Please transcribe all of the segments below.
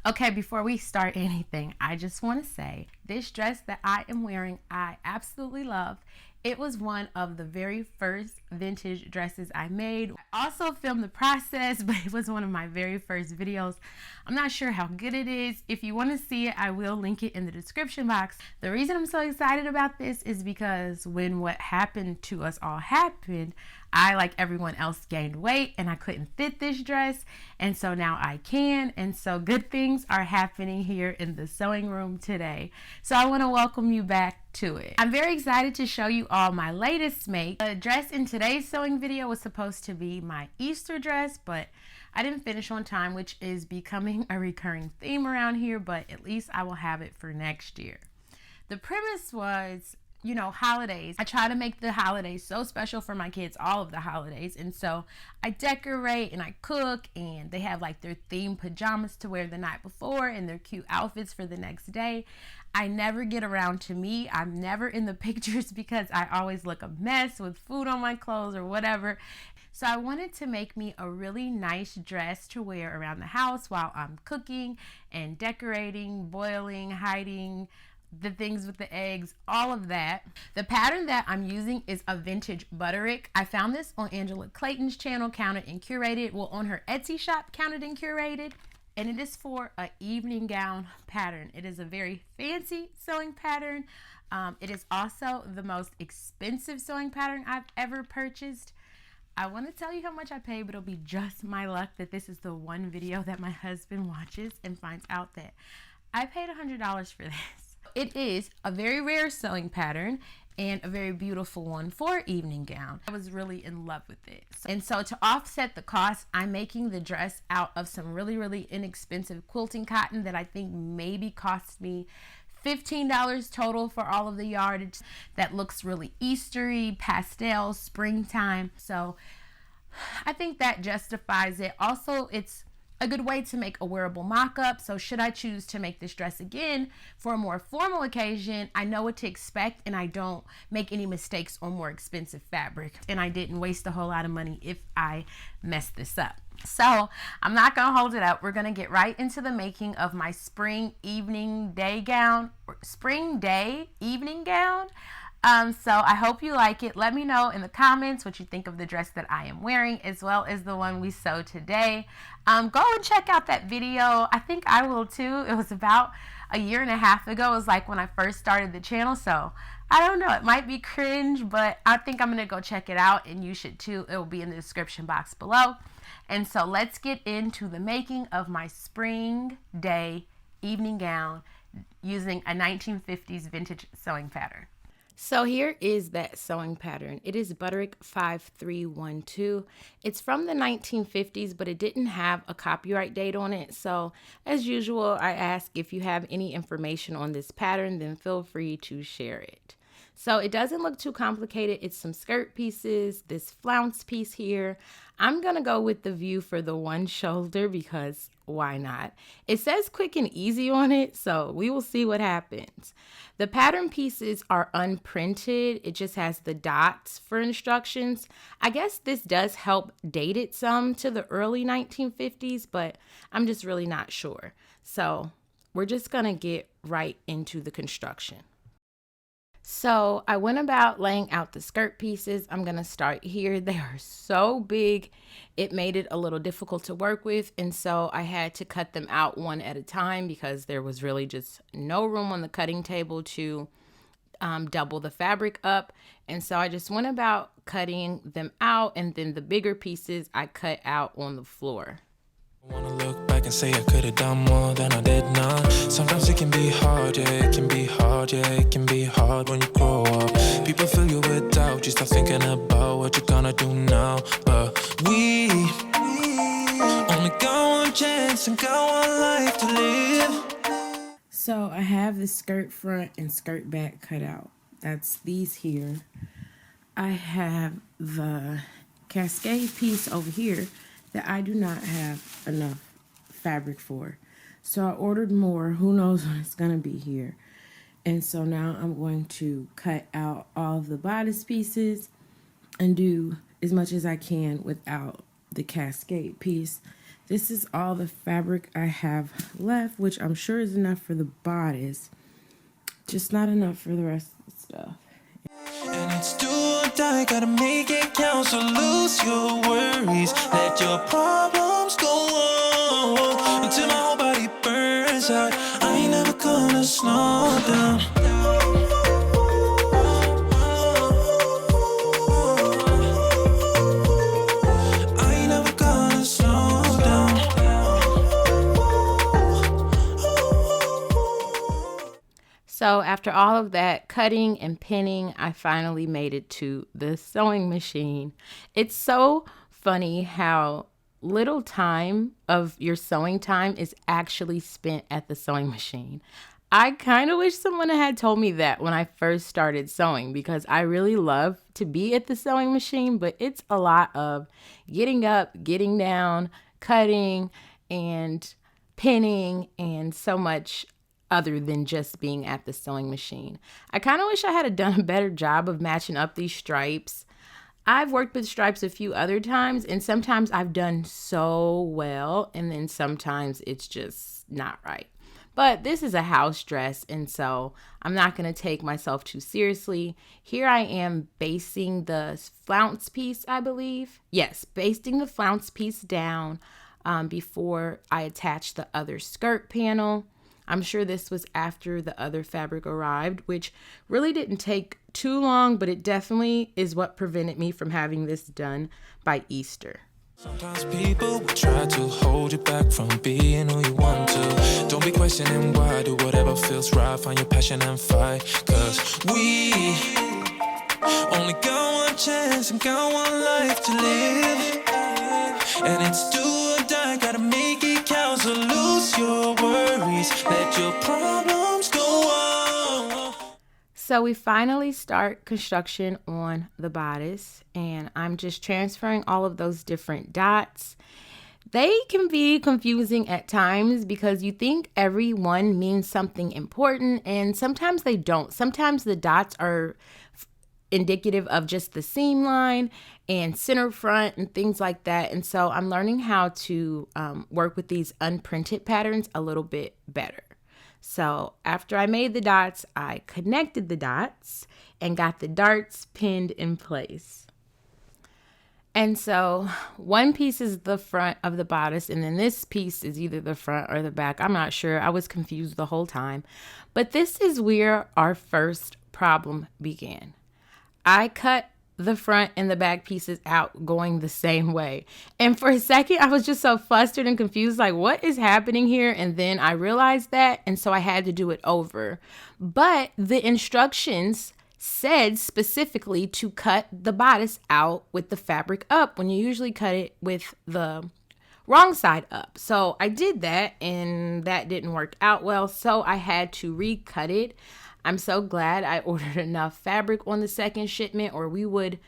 Okay, before we start anything, I just want to say this dress that I am wearing, I absolutely love. It was one of the very first vintage dresses I made. I also filmed the process, but it was one of my very first videos. I'm not sure how good it is. If you want to see it, I will link it in the description box. The reason I'm so excited about this is because when what happened to us all happened, I, like everyone else, gained weight and I couldn't fit this dress, and so now I can, and so good things are happening here in the sewing room today. So I want to welcome you back to it. I'm very excited to show you all my latest make. The dress in today's sewing video was supposed to be my Easter dress, but I didn't finish on time, which is becoming a recurring theme around here, but at least I will have it for next year. The premise was, you know, holidays. I try to make the holidays so special for my kids, all of the holidays. And so I decorate and I cook, and they have like their themed pajamas to wear the night before and their cute outfits for the next day. I never get around to me. I'm never in the pictures because I always look a mess with food on my clothes or whatever. So I wanted to make me a really nice dress to wear around the house while I'm cooking and decorating, boiling, hiding, the things with the eggs, all of that. The pattern that I'm using is a vintage butterick. I found this on Angela Clayton's channel, Counted and Curated. Well, on her Etsy shop, Counted and Curated. And it is for an evening gown pattern. It is a very fancy sewing pattern. It is also the most expensive sewing pattern I've ever purchased. I want to tell you how much I paid, but it'll be just my luck that this is the one video that my husband watches and finds out that I paid $100 for this. It is a very rare sewing pattern and a very beautiful one for evening gown. I was really in love with it. And so to offset the cost, I'm making the dress out of some really inexpensive quilting cotton that I think maybe cost me $15 total for all of the yardage. That looks really Eastery, pastel, springtime. So I think that justifies it. Also, it's a good way to make a wearable mock-up. So should I choose to make this dress again for a more formal occasion, I know what to expect and I don't make any mistakes on more expensive fabric, and I didn't waste a whole lot of money if I mess this up. So I'm not gonna hold it up. We're gonna get right into the making of my spring evening day gown, spring day evening gown. So I hope you like it. Let me know in the comments what you think of the dress that I am wearing, as well as the one we sewed today. Go and check out that video. I think I will too. It was about a year and a half ago. It was like when I first started the channel. So I don't know, it might be cringe, but I think I'm going to go check it out, and you should too. It will be in the description box below. And so let's get into the making of my spring day evening gown using a 1950s vintage sewing pattern. So here is that sewing pattern. It is Butterick 5312. It's from the 1950s, but it didn't have a copyright date on it. So as usual, I ask if you have any information on this pattern, then feel free to share it. So it doesn't look too complicated. It's some skirt pieces, this flounce piece here. I'm gonna go with the view for the one shoulder because why not? It says quick and easy on it, so we will see what happens. The pattern pieces are unprinted. It just has the dots for instructions. I guess this does help date it some to the early 1950s, but I'm just really not sure. So we're just gonna get right into the construction. So I went about laying out the skirt pieces. I'm going to start here. They are so big, it made it a little difficult to work with. And so I had to cut them out one at a time because there was really just no room on the cutting table to double the fabric up. And so I just went about cutting them out, and then the bigger pieces I cut out on the floor. I wanna look back and say I could have done more than I did now. Sometimes it can be hard, yeah, it can be hard, yeah, it can be hard when you grow up. People fill you with doubt, you start thinking about what you're gonna do now. But we only got one chance and got one life to live. So I have the skirt front and skirt back cut out. That's these here. I have the cascade piece over here that I do not have enough fabric for. So I ordered more. Who knows what it's gonna be here. And so now I'm going to cut out all of the bodice pieces and do as much as I can without the cascade piece. This is all the fabric I have left, which I'm sure is enough for the bodice, just not enough for the rest of the stuff. And it's do or die, gotta make it count, so lose your worries, let your problems go on, until my whole body burns out. I ain't never gonna slow down. I ain't never gonna slow down. So after all of that cutting and pinning, I finally made it to the sewing machine. It's so funny how little time of your sewing time is actually spent at the sewing machine. I kind of wish someone had told me that when I first started sewing, because I really love to be at the sewing machine, but it's a lot of getting up, getting down, cutting, and pinning, and so much other than just being at the sewing machine. I kind of wish I had done a better job of matching up these stripes. I've worked with stripes a few other times, and sometimes I've done so well, and then sometimes it's just not right. But this is a house dress, and so I'm not going to take myself too seriously. Here I am basting the flounce piece, I believe. Yes, basting the flounce piece down before I attach the other skirt panel. I'm sure this was after the other fabric arrived, which really didn't take too long, but it definitely is what prevented me from having this done by Easter. Sometimes people will try to hold you back from being who you want to. Don't be questioning why, do whatever feels right, find your passion and fight. Cause we only got one chance and got one life to live. And it's do or die, gotta make it count, so lose your worries, let your problems go on. So we finally start construction on the bodice, and I'm just transferring all of those different dots. They can be confusing at times because you think every one means something important, and sometimes they don't. Sometimes the dots are indicative of just the seam line and center front and things like that. And so I'm learning how to work with these unprinted patterns a little bit better. So after I made the dots, I connected the dots and got the darts pinned in place. And so one piece is the front of the bodice, and then this piece is either the front or the back. I'm not sure. I was confused the whole time. But this is where our first problem began. I cut the front and the back pieces out going the same way. And for a second, I was just so flustered and confused, like, what is happening here? And then I realized that, and so I had to do it over. But the instructions said specifically to cut the bodice out with the fabric up when you usually cut it with the wrong side up. So I did that, and that didn't work out well, so I had to recut it. I'm so glad I ordered enough fabric on the second shipment, or we would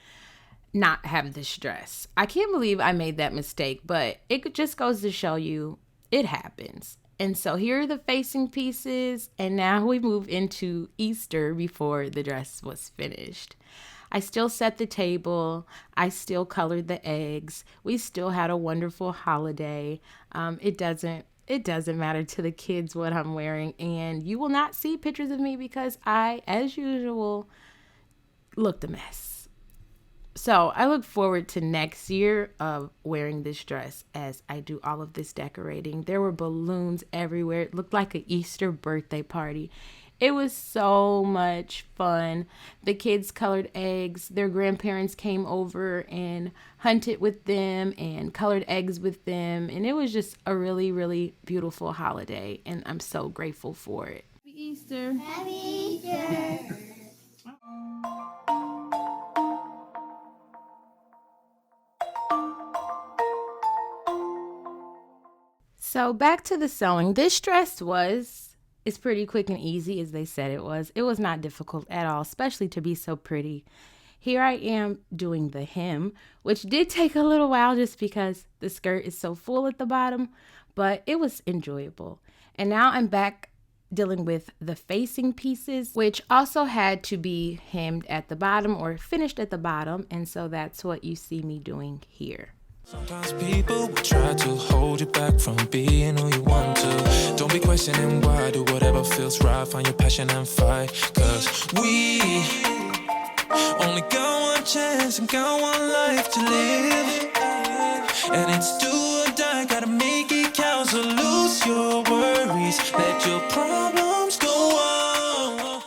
not have this dress. I can't believe I made that mistake, but it just goes to show you it happens. And so here are the facing pieces, and now we move into Easter before the dress was finished. I still set the table. I still colored the eggs. We still had a wonderful holiday. It doesn't matter to the kids what I'm wearing, and you will not see pictures of me because I, as usual, looked a mess. So I look forward to next year of wearing this dress as I do all of this decorating. There were balloons everywhere. It looked like an Easter birthday party. It was so much fun. The kids colored eggs. Their grandparents came over and hunted with them and colored eggs with them. And it was just a really, really beautiful holiday. And I'm so grateful for it. Happy Easter. Happy Easter. So back to the sewing. This dress it's pretty quick and easy, as they said it was. It was not difficult at all, especially to be so pretty. Here I am doing the hem, which did take a little while just because the skirt is so full at the bottom, but it was enjoyable. And now I'm back dealing with the facing pieces, which also had to be hemmed at the bottom or finished at the bottom. And so that's what you see me doing here. Sometimes people will try to hold you back from being who you want to. Don't be questioning why, do whatever feels right, find your passion and fight. Cause we only got one chance and got one life to live. And it's do or die, gotta make it count. So lose your worries, let your problems go on.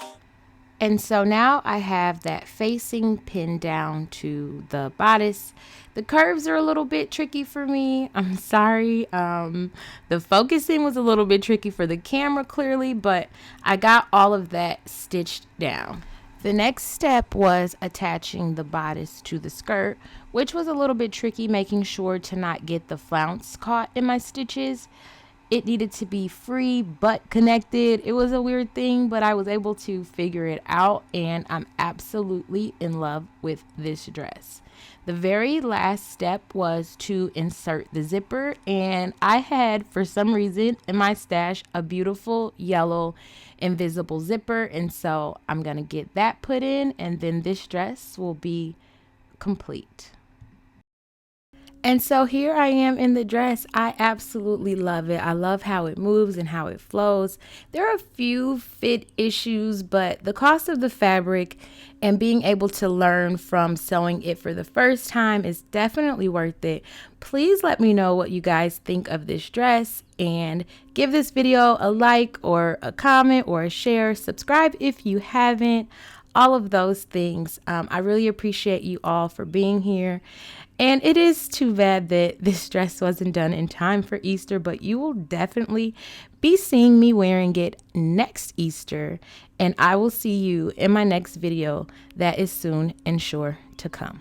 And so now I have that facing pinned down to the bodice. The curves are a little bit tricky for me. I'm sorry. The focusing was a little bit tricky for the camera clearly, but I got all of that stitched down. The next step was attaching the bodice to the skirt, which was a little bit tricky, making sure to not get the flounce caught in my stitches. It needed to be free but connected. It was a weird thing, but I was able to figure it out, and I'm absolutely in love with this dress. The very last step was to insert the zipper, and I had, for some reason, in my stash, a beautiful yellow invisible zipper, and so I'm gonna get that put in, and then this dress will be complete. And so here I am in the dress. I absolutely love it. I love how it moves and how it flows. There are a few fit issues, but the cost of the fabric and being able to learn from sewing it for the first time is definitely worth it. Please let me know what you guys think of this dress, and give this video a like or a comment or a share. Subscribe if you haven't. All of those things. I really appreciate you all for being here. And it is too bad that this dress wasn't done in time for Easter, but you will definitely be seeing me wearing it next Easter. And I will see you in my next video that is soon and sure to come.